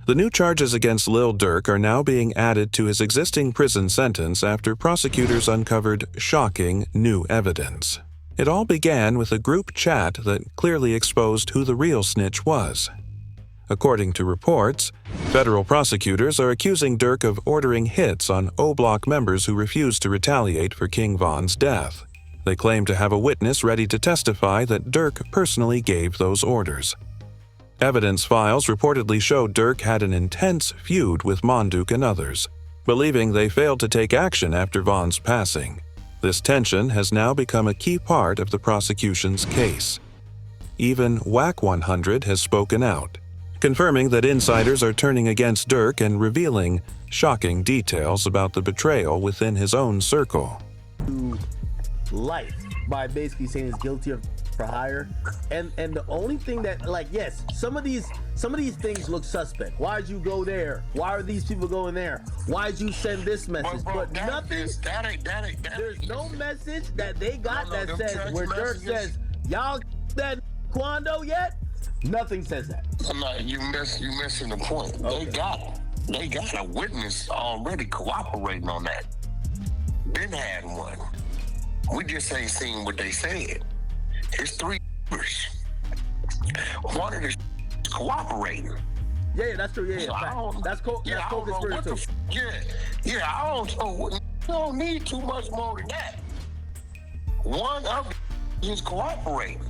The new charges against Lil Durk are now being added to his existing prison sentence after prosecutors uncovered shocking new evidence. It all began with a group chat that clearly exposed who the real snitch was. According to reports, federal prosecutors are accusing Durk of ordering hits on O-Block members who refused to retaliate for King Von's death. They claim to have a witness ready to testify that Durk personally gave those orders. Evidence files reportedly show Durk had an intense feud with Monduke and others, believing they failed to take action after Von's passing. This tension has now become a key part of the prosecution's case. Even WAC 100 has spoken out, confirming that insiders are turning against Durk and revealing shocking details about the betrayal within his own circle. Life by basically saying he's guilty of for hire, and the only thing that, like, yes, some of these things look suspect. Why'd you go there? Why are these people going there? Why'd you send this message? But nothing. There's no message that they got that says where Durk says y'all that Quando yet. Nothing says that. You missing the point. Okay. They got a witness already cooperating on that. Been had one. We just ain't seen what they said. It's 3 years. One of the cooperating. Yeah, that's true. Yeah, so that's co-conspirator too. I don't know. You don't need too much more than that. One of them is cooperating.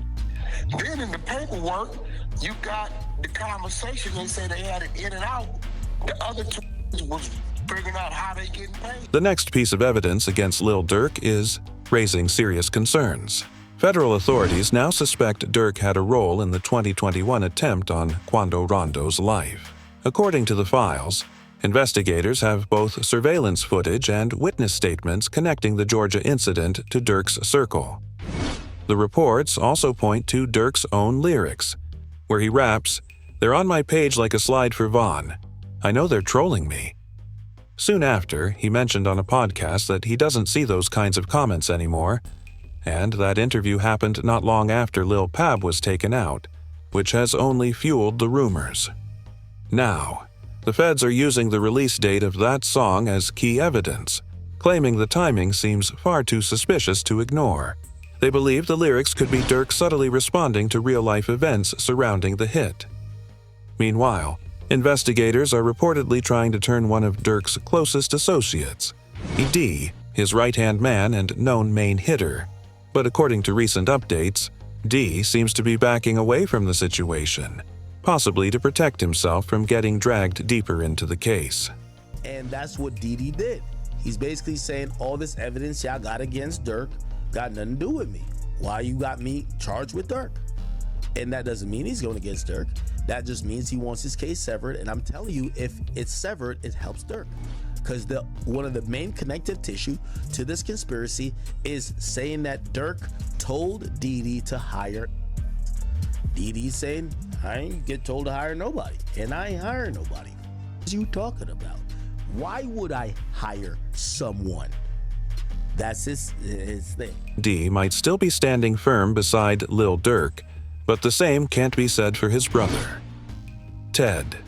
Then in the paperwork, you got the conversation. They say they had it in and out. The other two was figuring out how they getting paid. The next piece of evidence against Lil Durk is raising serious concerns. Federal authorities now suspect Durk had a role in the 2021 attempt on Quando Rondo's life. According to the files, investigators have both surveillance footage and witness statements connecting the Georgia incident to Durk's circle. The reports also point to Durk's own lyrics, where he raps, "They're on my page like a slide for Von. I know they're trolling me." Soon after, he mentioned on a podcast that he doesn't see those kinds of comments anymore, and that interview happened not long after Lil Pab was taken out, which has only fueled the rumors. Now, the feds are using the release date of that song as key evidence, claiming the timing seems far too suspicious to ignore. They believe the lyrics could be Durk subtly responding to real-life events surrounding the hit. Meanwhile, investigators are reportedly trying to turn one of Durk's closest associates, D, his right-hand man and known main hitter. But according to recent updates, D seems to be backing away from the situation, possibly to protect himself from getting dragged deeper into the case. And that's what Didi did. He's basically saying all this evidence y'all got against Durk got nothing to do with me. Why you got me charged with Durk? And that doesn't mean he's going against Durk. That just means he wants his case severed. And I'm telling you, if it's severed, it helps Durk. Because one of the main connective tissue to this conspiracy is saying that Durk told Didi to hire. Didi's saying, I ain't get told to hire nobody, and I ain't hiring nobody. What are you talking about? Why would I hire someone? That's his thing. D might still be standing firm beside Lil Durk, but the same can't be said for his brother, Ted.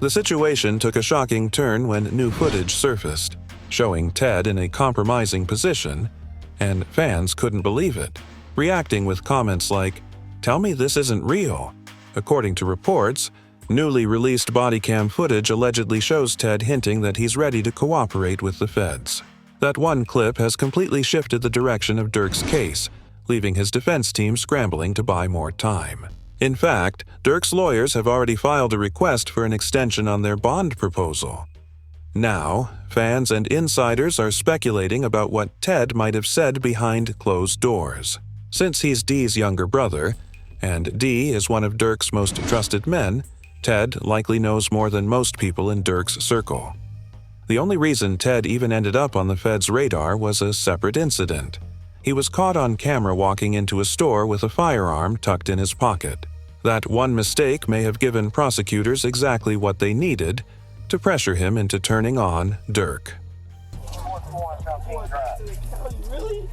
The situation took a shocking turn when new footage surfaced, showing Ted in a compromising position, and fans couldn't believe it, reacting with comments like, "Tell me this isn't real." According to reports, newly released body cam footage allegedly shows Ted hinting that he's ready to cooperate with the feds. That one clip has completely shifted the direction of Durk's case, leaving his defense team scrambling to buy more time. In fact, Durk's lawyers have already filed a request for an extension on their bond proposal. Now, fans and insiders are speculating about what Ted might have said behind closed doors. Since he's D's younger brother, and D is one of Durk's most trusted men, Ted likely knows more than most people in Durk's circle. The only reason Ted even ended up on the feds' radar was a separate incident. He was caught on camera walking into a store with a firearm tucked in his pocket. That one mistake may have given prosecutors exactly what they needed to pressure him into turning on Durk. Really?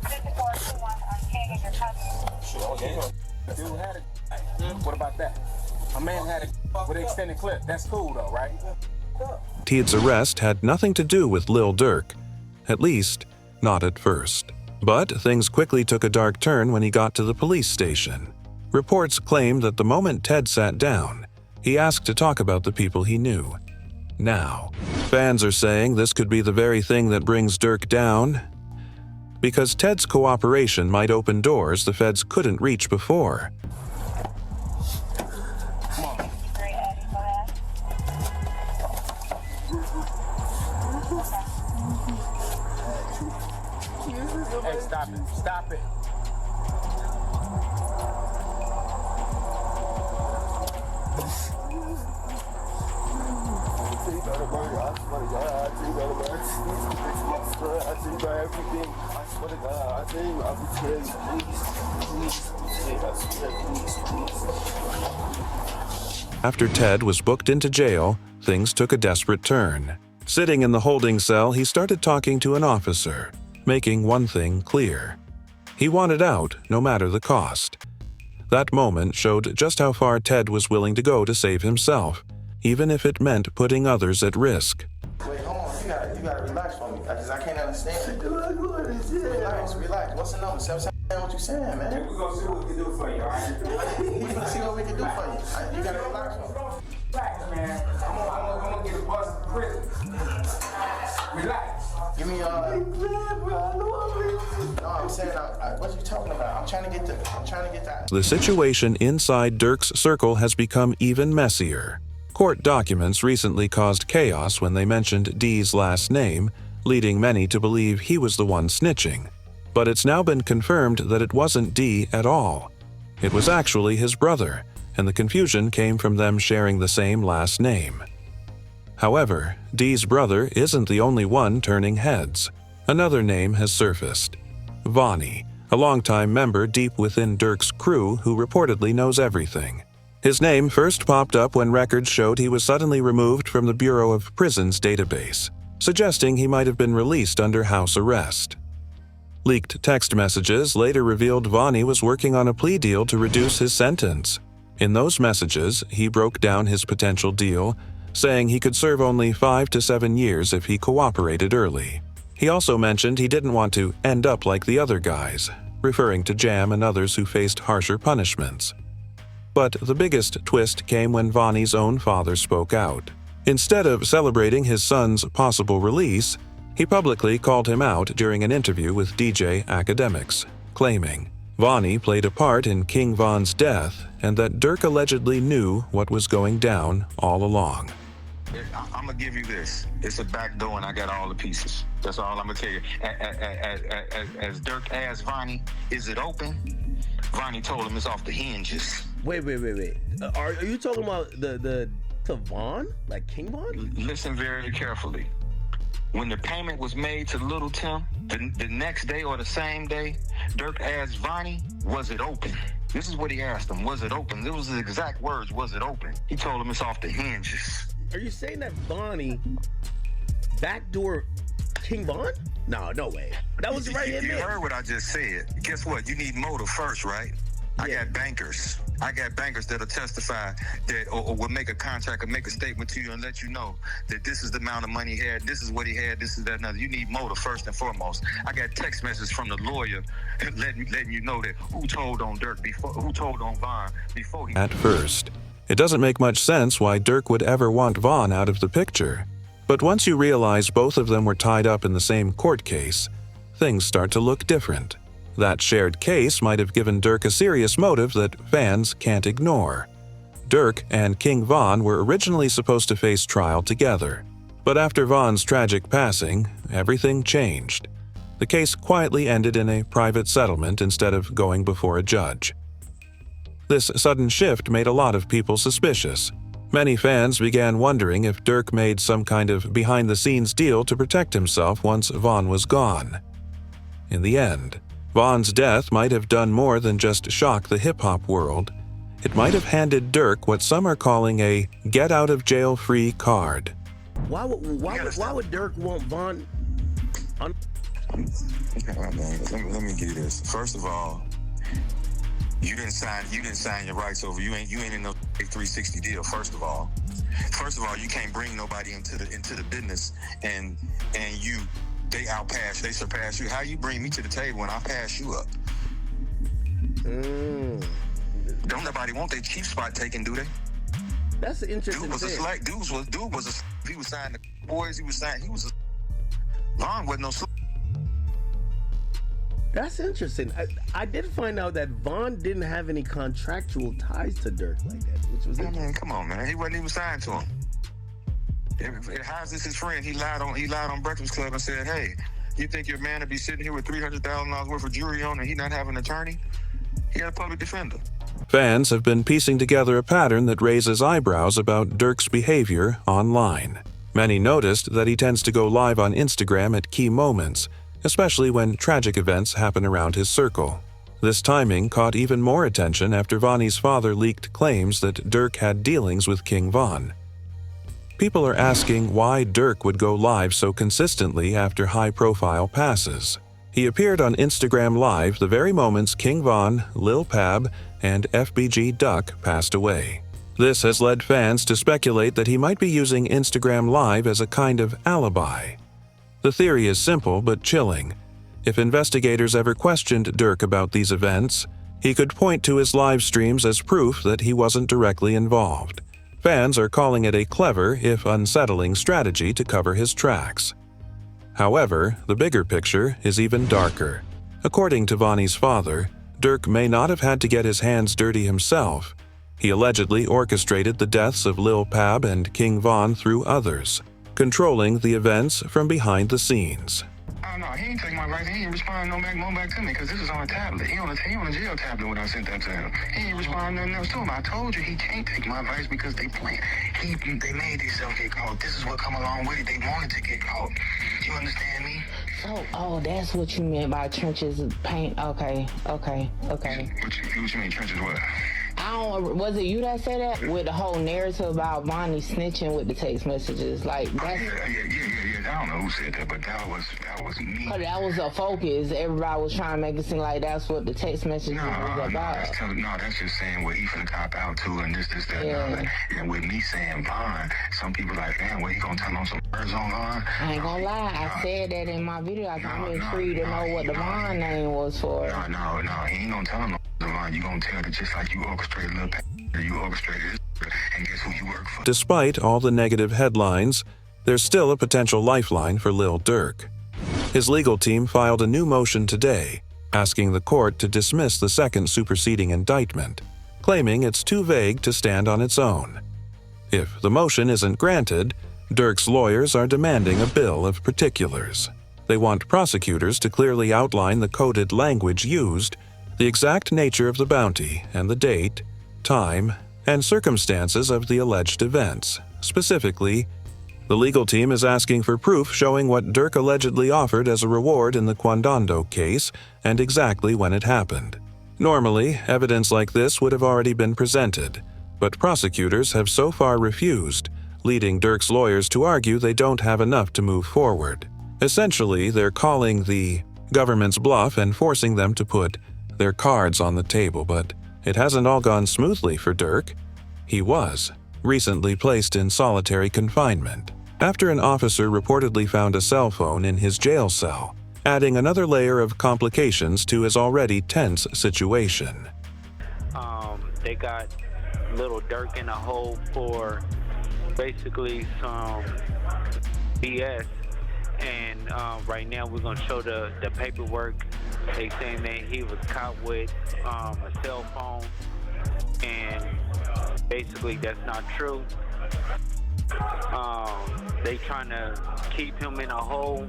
What about that? A man had it with an extended clip. That's cool though, right? Ted's arrest had nothing to do with Lil Durk, at least not at first. But things quickly took a dark turn when he got to the police station. Reports claimed that the moment Ted sat down, he asked to talk about the people he knew. Now, fans are saying this could be the very thing that brings Durk down, because Ted's cooperation might open doors the feds couldn't reach before. Hey, stop it. Stop it. After Ted was booked into jail, things took a desperate turn. Sitting in the holding cell, he started talking to an officer, making one thing clear. He wanted out, no matter the cost. That moment showed just how far Ted was willing to go to save himself, even if it meant putting others at risk. Wait, hold on. You gotta relax for me, because I can't understand it. Relax. What's the number? Say what you saying, man. We're gonna see what we can do for you, all right? We're gonna see what we can do for you. You gotta relax for me. Relax, man. I'm gonna get a bus to prison. Relax. Give me No, I'm saying, what you talking about? I'm trying to get that. The situation inside Durk's circle has become even messier. Court documents recently caused chaos when they mentioned D's last name, leading many to believe he was the one snitching. But it's now been confirmed that it wasn't D at all. It was actually his brother, and the confusion came from them sharing the same last name. However, D's brother isn't the only one turning heads. Another name has surfaced: Vonnie, a longtime member deep within Durk's crew who reportedly knows everything. His name first popped up when records showed he was suddenly removed from the Bureau of Prisons database, suggesting he might have been released under house arrest. Leaked text messages later revealed Vonnie was working on a plea deal to reduce his sentence. In those messages, he broke down his potential deal, saying he could serve only 5 to 7 years if he cooperated early. He also mentioned he didn't want to end up like the other guys, referring to Jam and others who faced harsher punishments. But the biggest twist came when Vonnie's own father spoke out. Instead of celebrating his son's possible release, he publicly called him out during an interview with DJ Academics, claiming Vonnie played a part in King Von's death and that Durk allegedly knew what was going down all along. I'm gonna give you this. It's a back door and I got all the pieces. That's all I'm gonna tell you. As Durk asked Vonnie, is it open? Vonnie told him it's off the hinges. Wait. Are you talking about the Von? Like King Von? Listen very carefully. When the payment was made to Little Tim, the next day or the same day, Durk asked Vonnie, was it open? This is what he asked him, was it open? It was his exact words, was it open? He told him it's off the hinges. Are you saying that Vonnie backdoor King Von? No way. That was right in You there. heard what I just said. Guess what? You need motive first, right? I got bankers. I got bankers that'll testify that or will make a contract or make a statement to you and let you know that this is the amount of money he had, this is what he had, this is that another. You need motive first and foremost. I got text messages from the lawyer letting you know that who told on Durk before, who told on Von before he. At first, it doesn't make much sense why Durk would ever want Von out of the picture. But once you realize both of them were tied up in the same court case, things start to look different. That shared case might have given Durk a serious motive that fans can't ignore. Durk and King Von were originally supposed to face trial together. But after Von's tragic passing, everything changed. The case quietly ended in a private settlement instead of going before a judge. This sudden shift made a lot of people suspicious. Many fans began wondering if Durk made some kind of behind-the-scenes deal to protect himself once Von was gone. In the end, Von's death might have done more than just shock the hip-hop world. It might have handed Durk what some are calling a get-out-of-jail-free card. Why would Durk want Von? Let me give you this. First of all, you didn't sign your rights over. You ain't in no 360 deal. First of all, you can't bring nobody into the business and they surpass you. How you bring me to the table when I pass you up? Don't nobody want their chief spot taken, do they? That's an interesting Dude was thing. a slack. He was signed to boys. He was Vaughn wasn't no slack. That's interesting. I did find out that Vaughn didn't have any contractual ties to Durk like that, which was interesting. Man, come on, man. He wasn't even signed to him. How's this his friend? He lied on Breakfast Club and said, "Hey, you think your man would be sitting here with $300,000 worth of jewelry on and he not have an attorney? He had a public defender." Fans have been piecing together a pattern that raises eyebrows about Durk's behavior online. Many noticed that he tends to go live on Instagram at key moments, especially when tragic events happen around his circle. This timing caught even more attention after Vonnie's father leaked claims that Durk had dealings with King Von. People are asking why Durk would go live so consistently after high-profile passes. He appeared on Instagram Live the very moments King Von, Lil Pab, and FBG Duck passed away. This has led fans to speculate that he might be using Instagram Live as a kind of alibi. The theory is simple but chilling. If investigators ever questioned Durk about these events, he could point to his live streams as proof that he wasn't directly involved. Fans are calling it a clever, if unsettling, strategy to cover his tracks. However, the bigger picture is even darker. According to Vonnie's father, Durk may not have had to get his hands dirty himself. He allegedly orchestrated the deaths of Lil Pab and King Von through others, controlling the events from behind the scenes. Oh, no, he ain't take my advice. He ain't respond no back to me because this is on a tablet. He on a jail tablet when I sent that to him. He ain't respond nothing else to him. I told you he can't take my advice because they playing. They made themselves get caught. This is what come along with it. They wanted to get caught. You understand me? Oh, that's what you meant by trenches paint. Okay. What you mean trenches what? Was it you that said that? With the whole narrative about Bonnie snitching with the text messages? Like, that's... Yeah. I don't know who said that, but that was me. Cause that was a focus. Everybody was trying to make it seem like that's what the text messages was about. That's just saying what he finna cop out to and this, that, and that. And with me saying Vaughn, some people like, damn, what he gonna tell on some words on Vaun? I ain't gonna lie, I said that in my video. I'm intrigued to know what the Vaughn name was for. No, he ain't gonna tell him no Vaun. You gonna tell it just like you orchestrated Lil Pab, you orchestrated this, and guess who you work for? Despite all the negative headlines, there's still a potential lifeline for Lil Durk. His legal team filed a new motion today, asking the court to dismiss the second superseding indictment, claiming it's too vague to stand on its own. If the motion isn't granted, Durk's lawyers are demanding a bill of particulars. They want prosecutors to clearly outline the coded language used, the exact nature of the bounty, and the date, time, and circumstances of the alleged events. Specifically, the legal team is asking for proof showing what Durk allegedly offered as a reward in the Quandando case and exactly when it happened. Normally, evidence like this would have already been presented, but prosecutors have so far refused, leading Durk's lawyers to argue they don't have enough to move forward. Essentially, they're calling the government's bluff and forcing them to put their cards on the table, but it hasn't all gone smoothly for Durk. He was recently placed in solitary confinement after an officer reportedly found a cell phone in his jail cell, adding another layer of complications to his already tense situation. They got Lil Durk in a hole for basically some BS, and right now we're gonna show the paperwork. They saying that he was caught with a cell phone, and basically that's not true. They trying to keep him in a hole,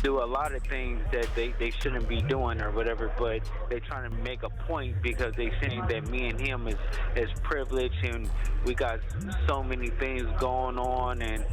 do a lot of things that they shouldn't be doing or whatever, but they trying to make a point because they saying that me and him is privileged and we got so many things going on, and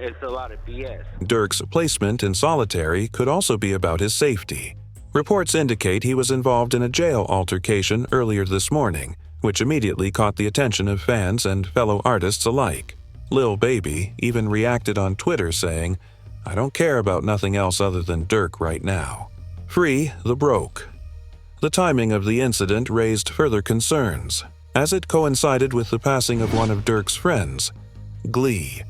it's a lot of BS. Durk's placement in solitary could also be about his safety. Reports indicate he was involved in a jail altercation earlier this morning, which immediately caught the attention of fans and fellow artists alike. Lil Baby even reacted on Twitter saying, "I don't care about nothing else other than Durk right now. Free the broke." The timing of the incident raised further concerns, as it coincided with the passing of one of Durk's friends, Glee.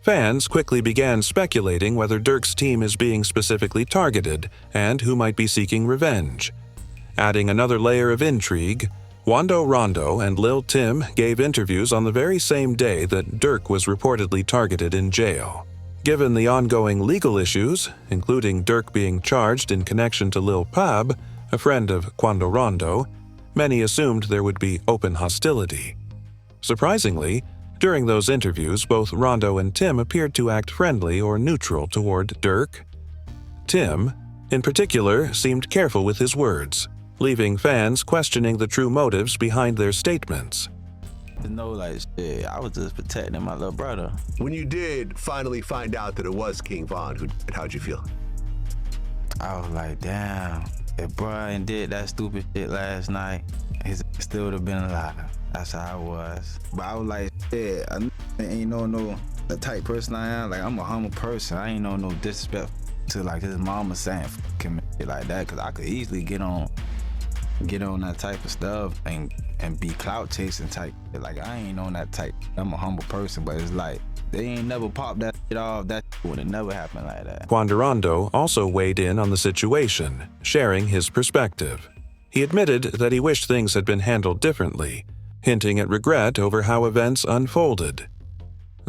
Fans quickly began speculating whether Durk's team is being specifically targeted and who might be seeking revenge. Adding another layer of intrigue, Quando Rondo and Lil Tim gave interviews on the very same day that Durk was reportedly targeted in jail. Given the ongoing legal issues, including Durk being charged in connection to Lil Pab, a friend of Quando Rondo, many assumed there would be open hostility. Surprisingly, during those interviews, both Rondo and Tim appeared to act friendly or neutral toward Durk. Tim, in particular, seemed careful with his words, leaving fans questioning the true motives behind their statements. To know, like, shit, I was just protecting my little brother. When you did finally find out that it was King Von, how'd you feel? I was like, damn, if Brian did that stupid shit last night, he still would have been alive. That's how I was. But I was like, shit, I ain't no the type person I am. Like, I'm a humble person. I ain't no disrespect to like his mama saying him and shit like that, cause I could easily get on that type of stuff and be clout chasing type. Like, I ain't on that type. I'm a humble person, but it's like they ain't never popped that shit off. That would have never happened like that. Quando Rondo also weighed in on the situation, sharing his perspective. He admitted that he wished things had been handled differently, hinting at regret over how events unfolded.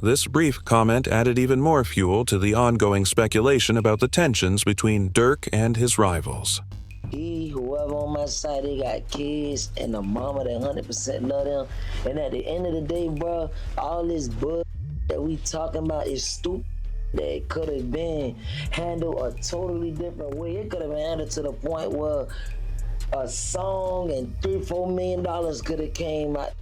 This brief comment added even more fuel to the ongoing speculation about the tensions between Durk and his rivals. Whoever on my side, they got kids and a mama that 100% love them. And at the end of the day, bro, all this bull that we talking about is stupid. That could have been handled a totally different way. It could have been handled to the point where a song and $3-4 million could have came out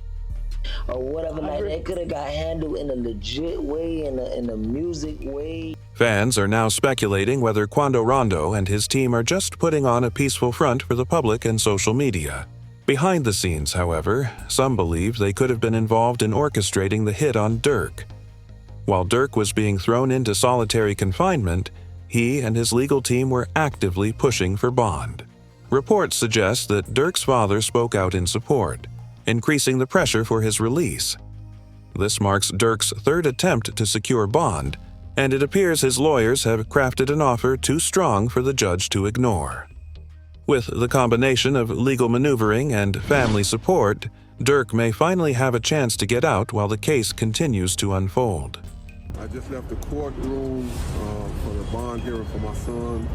or whatever. Like that could have got handled in a legit way, in a music way. Fans are now speculating whether Quando Rondo and his team are just putting on a peaceful front for the public and social media. Behind the scenes, however, some believe they could have been involved in orchestrating the hit on Durk. While Durk was being thrown into solitary confinement, he and his legal team were actively pushing for bond. Reports suggest that Durk's father spoke out in support, increasing the pressure for his release. This marks Durk's third attempt to secure bond, and it appears his lawyers have crafted an offer too strong for the judge to ignore. With the combination of legal maneuvering and family support, Durk may finally have a chance to get out while the case continues to unfold. I just left the courtroom for the bond hearing for my son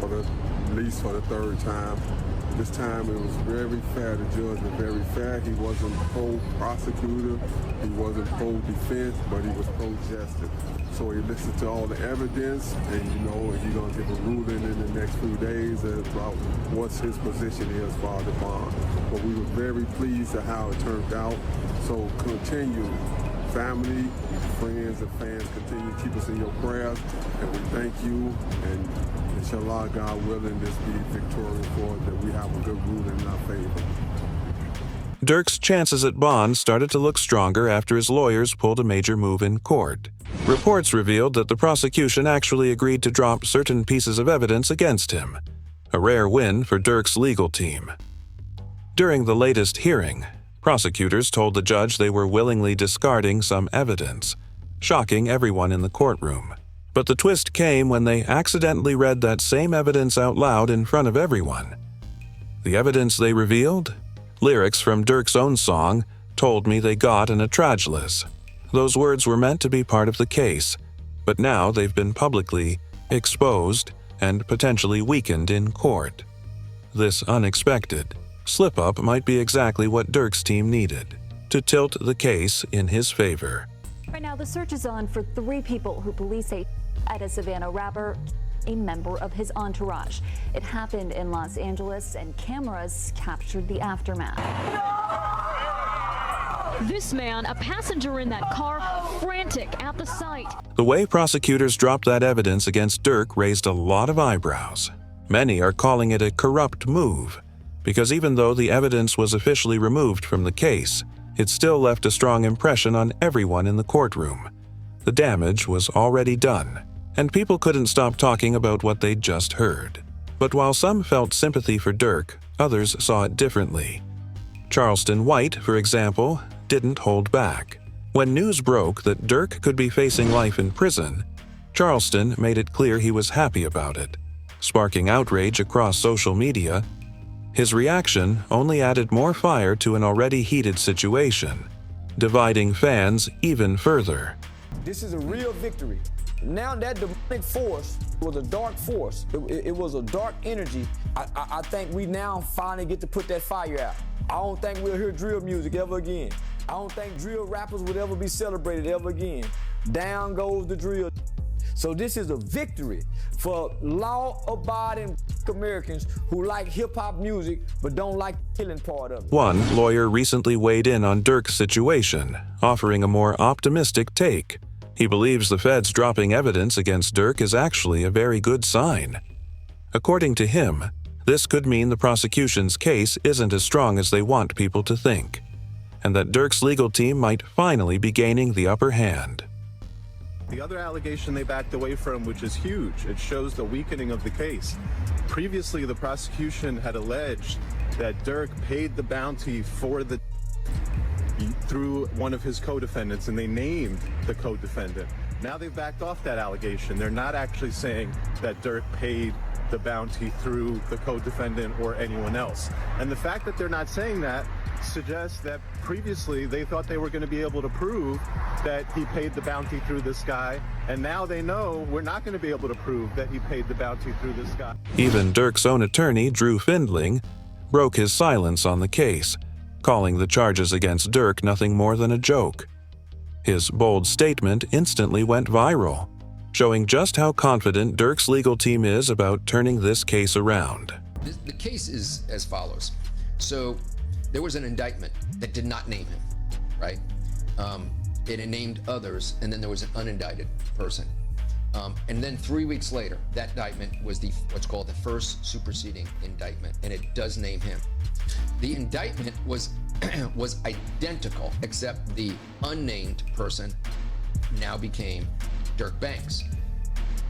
for the release for the third time. This time it was very fair. The judge was very fair. He wasn't pro-prosecutor, he wasn't pro-defense, but he was pro-justice. So he listened to all the evidence, and he's going to give a ruling in the next few days about what his position is for the bond. But we were very pleased at how it turned out. So continue. Family, friends, and fans, continue to keep us in your prayers, and we thank you, and inshallah, God willing, this be victorious for us, that we have a good ruling in our favor. Durk's chances at bond started to look stronger after his lawyers pulled a major move in court. Reports revealed that the prosecution actually agreed to drop certain pieces of evidence against him, a rare win for Durk's legal team. During the latest hearing, prosecutors told the judge they were willingly discarding some evidence, shocking everyone in the courtroom. But the twist came when they accidentally read that same evidence out loud in front of everyone. The evidence they revealed? Lyrics from Durk's own song, "Told Me They Got in a Tragedaless." Those words were meant to be part of the case, but now they've been publicly exposed and potentially weakened in court. This unexpected slip-up might be exactly what Durk's team needed to tilt the case in his favor. Right now, the search is on for 3 people who police say at a Savannah rapper, a member of his entourage. It happened in Los Angeles, and cameras captured the aftermath. This man, a passenger in that car, frantic at the sight. The way prosecutors dropped that evidence against Durk raised a lot of eyebrows. Many are calling it a corrupt move, because even though the evidence was officially removed from the case, it still left a strong impression on everyone in the courtroom. The damage was already done, and people couldn't stop talking about what they'd just heard. But while some felt sympathy for Durk, Others saw it differently. Charleston White, for example, didn't hold back. When news broke that Durk could be facing life in prison, Charleston made it clear he was happy about it, sparking outrage across social media. His reaction only added more fire to an already heated situation, dividing fans even further. This is a real victory. Now that demonic force was a dark force, it was a dark energy. I think we now finally get to put that fire out. I don't think we'll hear drill music ever again. I don't think drill rappers would ever be celebrated ever again. Down goes the drill. So this is a victory for law-abiding Americans who like hip-hop music but don't like the killing part of it. One lawyer recently weighed in on Durk's situation, offering a more optimistic take. He believes the feds dropping evidence against Durk is actually a very good sign. According to him, this could mean the prosecution's case isn't as strong as they want people to think, and that Durk's legal team might finally be gaining the upper hand. The other allegation they backed away from, which is huge, it shows the weakening of the case. Previously, the prosecution had alleged that Durk paid the bounty for the through one of his co-defendants, and they named the co-defendant. Now they've backed off that allegation. They're not actually saying that Durk paid the bounty through the co-defendant or anyone else. And the fact that they're not saying that suggests that previously they thought they were going to be able to prove that he paid the bounty through this guy, and now they know we're not going to be able to prove that he paid the bounty through this guy. Even Durk's own attorney, Drew Findling, broke his silence on the case, calling the charges against Durk nothing more than a joke. His bold statement instantly went viral, showing just how confident Durk's legal team is about turning this case around. The case is as follows. So there was an indictment that did not name him, right? It named others, and then there was an unindicted person. And then 3 weeks later, that indictment was what's called the first superseding indictment, and it does name him. The indictment was identical, except the unnamed person now became Durk Banks.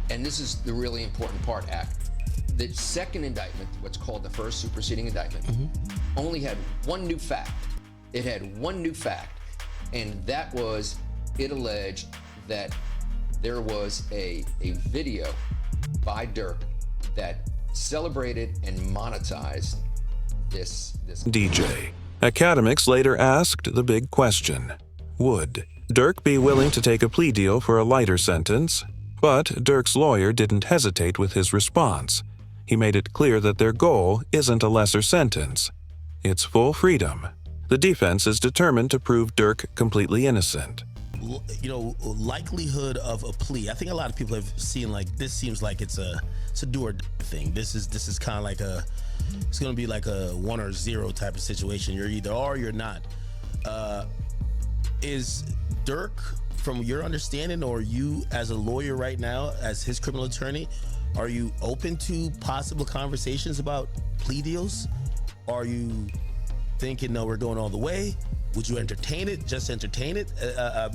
And this is the really important part, Act. The second indictment, what's called the first superseding indictment, only had one new fact. It had one new fact, and that was it alleged that there was a video by Durk that celebrated and monetized this DJ. Academics later asked the big question: would Durk be willing to take a plea deal for a lighter sentence? But Durk's lawyer didn't hesitate with his response. He made it clear that their goal isn't a lesser sentence. It's full freedom. The defense is determined to prove Durk completely innocent. You know, likelihood of a plea. I think a lot of people have seen, like, this seems like it's a do or die thing. This is kind of like it's going to be like a 1 or 0 type of situation. You're either are or you're not. Is Durk, from your understanding, or you as a lawyer right now, as his criminal attorney, are you open to possible conversations about plea deals? Are you thinking, no, we're going all the way? Would you entertain it, just entertain it,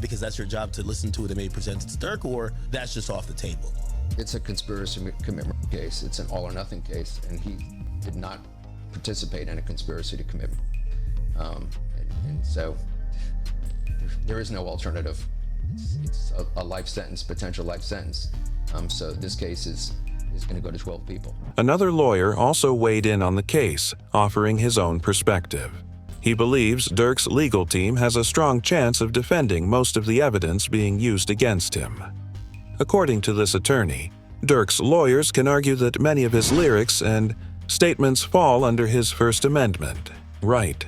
because that's your job to listen to it and maybe present it to Durk, or that's just off the table? It's a conspiracy commitment case. It's an all or nothing case, and he did not participate in a conspiracy to commit. And so there is no alternative. It's a life sentence, potential life sentence. So this case is going to go to 12 people. Another lawyer also weighed in on the case, offering his own perspective. He believes Durk's legal team has a strong chance of defending most of the evidence being used against him. According to this attorney, Durk's lawyers can argue that many of his lyrics and statements fall under his First Amendment right,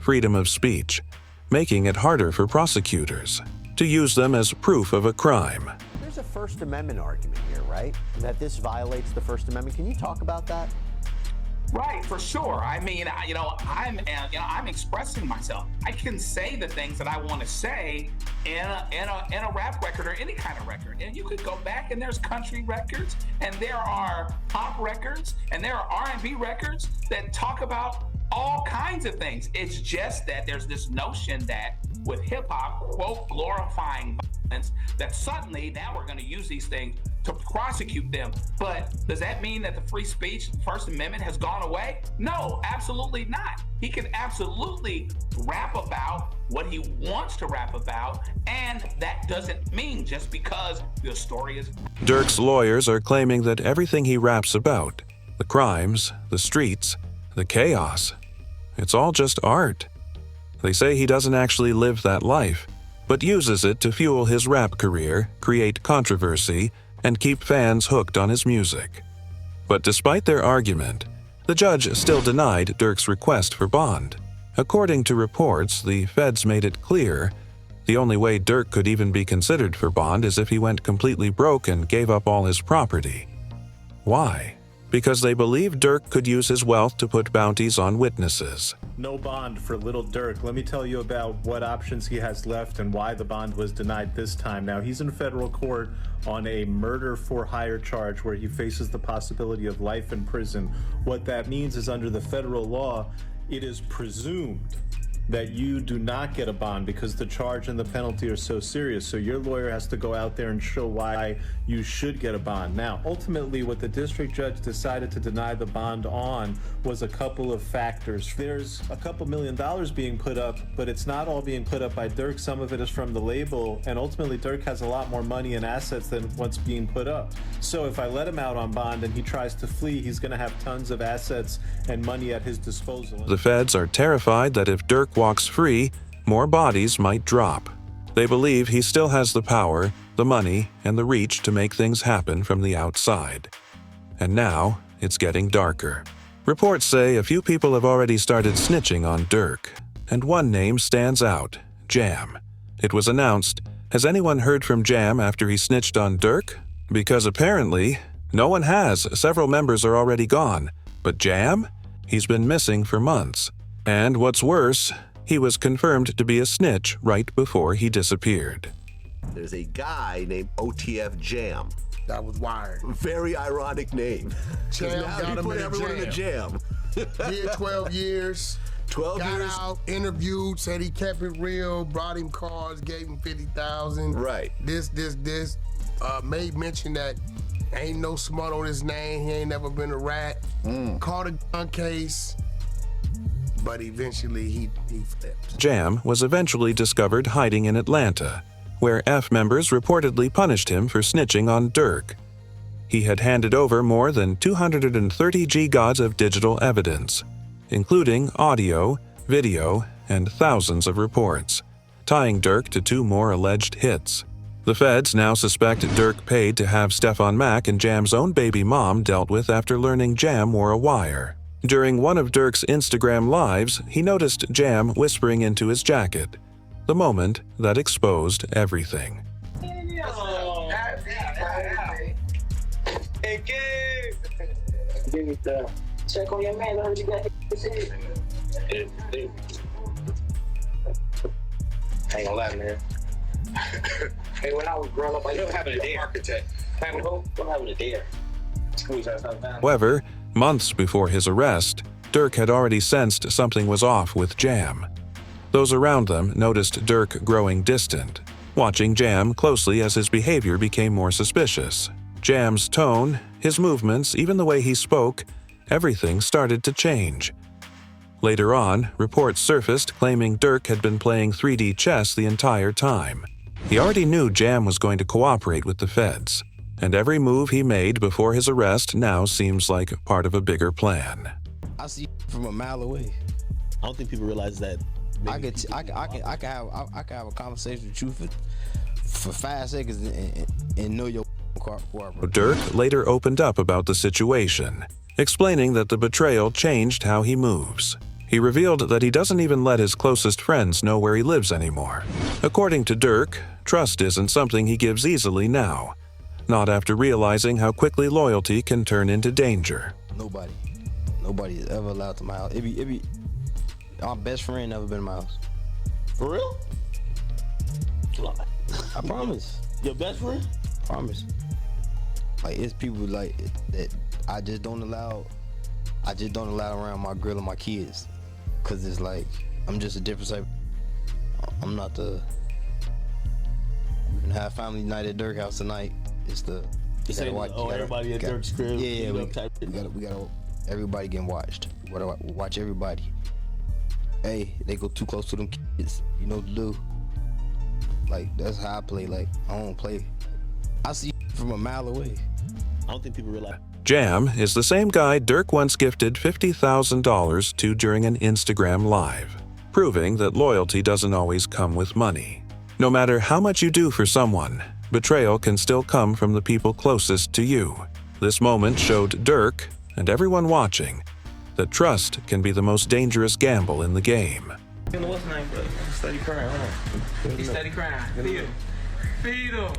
freedom of speech, making it harder for prosecutors to use them as proof of a crime. There's a First Amendment argument here, right? That this violates the First Amendment. Can you talk about that? Right, for sure. I mean, I'm expressing myself. I can say the things that I want to say in a rap record or any kind of record. And you could go back, and there's country records, and there are pop records, and there are R&B records that talk about all kinds of things. It's just that there's this notion that with hip hop, quote, glorifying that suddenly now we're going to use these things to prosecute them. But does that mean that the free speech, First Amendment has gone away? No, absolutely not. He can absolutely rap about what he wants to rap about, and that doesn't mean just because the story is... Durk's lawyers are claiming that everything he raps about, the crimes, the streets, the chaos, it's all just art. They say he doesn't actually live that life, but uses it to fuel his rap career, create controversy, and keep fans hooked on his music. But despite their argument, the judge still denied Durk's request for bond. According to reports, the feds made it clear the only way Durk could even be considered for bond is if he went completely broke and gave up all his property. Why? Because they believe Durk could use his wealth to put bounties on witnesses. No bond for Lil Durk. Let me tell you about what options he has left and why the bond was denied this time. Now, he's in federal court on a murder for hire charge where he faces the possibility of life in prison. What that means is under the federal law, it is presumed that you do not get a bond because the charge and the penalty are so serious. So your lawyer has to go out there and show why you should get a bond. Now, ultimately, what the district judge decided to deny the bond on was a couple of factors. There's a couple $1 million being put up, but it's not all being put up by Durk. Some of it is from the label, and ultimately Durk has a lot more money and assets than what's being put up. So if I let him out on bond and he tries to flee, he's going to have tons of assets and money at his disposal. The feds are terrified that if Durk walks free, more bodies might drop. They believe he still has the power, the money, and the reach to make things happen from the outside. And now, it's getting darker. Reports say a few people have already started snitching on Durk, and one name stands out, Jam. It was announced, has anyone heard from Jam after he snitched on Durk? Because apparently, no one has. Several members are already gone. But Jam? He's been missing for months. And what's worse, he was confirmed to be a snitch right before he disappeared. There's a guy named OTF Jam. That was wired. Very ironic name. Jam now got he him put in a everyone in a jam. Did 12 years. 12 got years. out, interviewed, said he kept it real, brought him cars, gave him 50,000. Right. This. Made mention that ain't no smut on his name. He ain't never been a rat. Caught a gun case. But eventually he flipped. Jam was eventually discovered hiding in Atlanta, where F members reportedly punished him for snitching on Durk. He had handed over more than 230 gigabytes of digital evidence, including audio, video, and thousands of reports, tying Durk to 2 more alleged hits. The feds now suspect Durk paid to have Stefan Mack and Jam's own baby mom dealt with after learning Jam wore a wire. During one of Durk's Instagram lives, he noticed Jam whispering into his jacket, the moment that exposed everything. Check on your man, I heard you got I ain't gonna lie, man. Hey, when I was growing up, I used to have a dare. Architect. Having a dare. However, months before his arrest, Durk had already sensed something was off with Jam. Those around them noticed Durk growing distant, watching Jam closely as his behavior became more suspicious. Jam's tone, his movements, even the way he spoke, everything started to change. Later on, reports surfaced claiming Durk had been playing 3D chess the entire time. He already knew Jam was going to cooperate with the feds, and every move he made before his arrest now seems like part of a bigger plan. I see from a mile away. I don't think people realize that. I can have a conversation with you for 5 seconds and know your cooperation. Durk later opened up about the situation, explaining that the betrayal changed how he moves. He revealed that he doesn't even let his closest friends know where he lives anymore. According to Durk, trust isn't something he gives easily now, not after realizing how quickly loyalty can turn into danger. Nobody is ever allowed to my house. My best friend never been in my house. For real? I promise. Your best friend? Promise. Like, it's people like that I just don't allow around my girl and my kids. Cause it's like, I'm just a different type. I'm not the, we can got family night at Durk house tonight. It's the you say, everybody at Durk's crib. Yeah, we gotta everybody getting watched. We gotta watch everybody. Hey, they go too close to them kids. You know what to do. Like, that's how I play. Like, I don't play. I see from a mile away. I don't think people realize. Jam is the same guy Durk once gifted $50,000 to during an Instagram Live, proving that loyalty doesn't always come with money. No matter how much you do for someone, betrayal can still come from the people closest to you. This moment showed Durk, and everyone watching, that trust can be the most dangerous gamble in the game. What's his name, bro? Steady crying, huh? He's steady crying. Feed him. Feed him.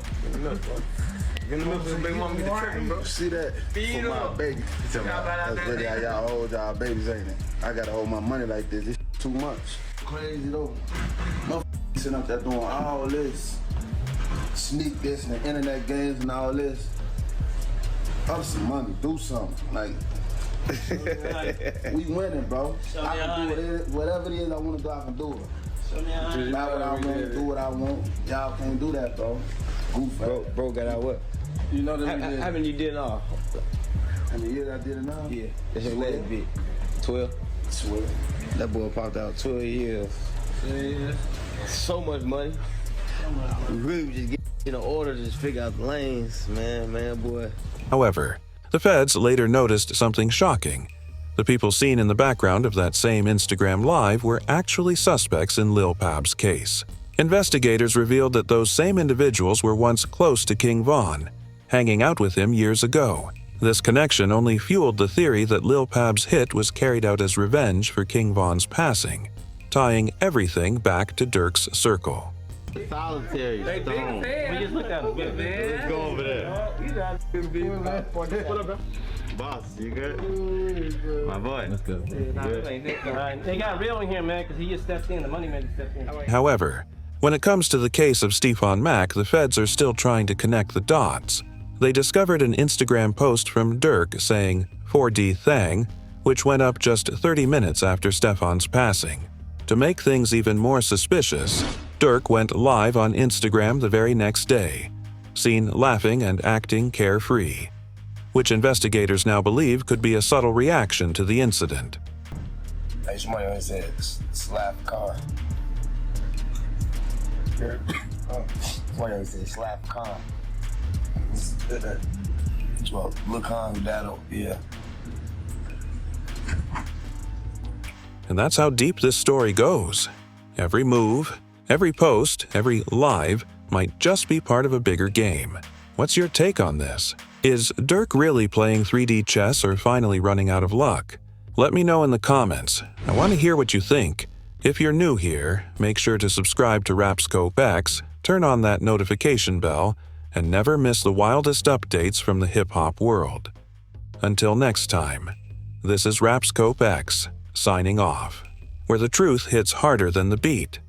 Get the milk for big mama get the tripping, bro. See that? Feed for my him. baby. That's really how y'all hold y'all babies, ain't it? I gotta hold my money like this. It's too much. Crazy though. No sitting up there doing all this. Sneak this and the internet games and all this. Up some money, do something. Like, we winning, bro. I can do whatever it is I want to do, I can do it. Not what I want, do what I want. Y'all can't do that, bro. Bro got out what? You know that How many you did all? How many years I did it now? Yeah. That's your last bit. 12? 12. That boy popped out 12 years. Yeah. So much money. We really just get in order to just figure out the lanes, man, boy. However, the feds later noticed something shocking. The people seen in the background of that same Instagram Live were actually suspects in Lil Pab's case. Investigators revealed that those same individuals were once close to King Von, hanging out with him years ago. This connection only fueled the theory that Lil Pab's hit was carried out as revenge for King Von's passing, tying everything back to Durk's circle. Solitary stone. We just looked at him. Let's go over there. What up, bro? Boss, you good? My boy. Let's go. They got real in here, man, because he just stepped in. The money man just stepped in. However, when it comes to the case of Stefan Mack, the feds are still trying to connect the dots. They discovered an Instagram post from Durk saying 4D Thang, which went up just 30 minutes after Stefan's passing. To make things even more suspicious, Durk went live on Instagram the very next day, seen laughing and acting carefree, which investigators now believe could be a subtle reaction to the incident. Hey, somebody always said, slap car. Somebody always said, slap car. Well, look on that'll, yeah. And that's how deep this story goes. Every move, every post, every live might just be part of a bigger game. What's your take on this? Is Durk really playing 3D chess or finally running out of luck? Let me know in the comments. I want to hear what you think. If you're new here, make sure to subscribe to Rapscope X, turn on that notification bell, and never miss the wildest updates from the hip-hop world. Until next time, this is Rapscope X, signing off, where the truth hits harder than the beat.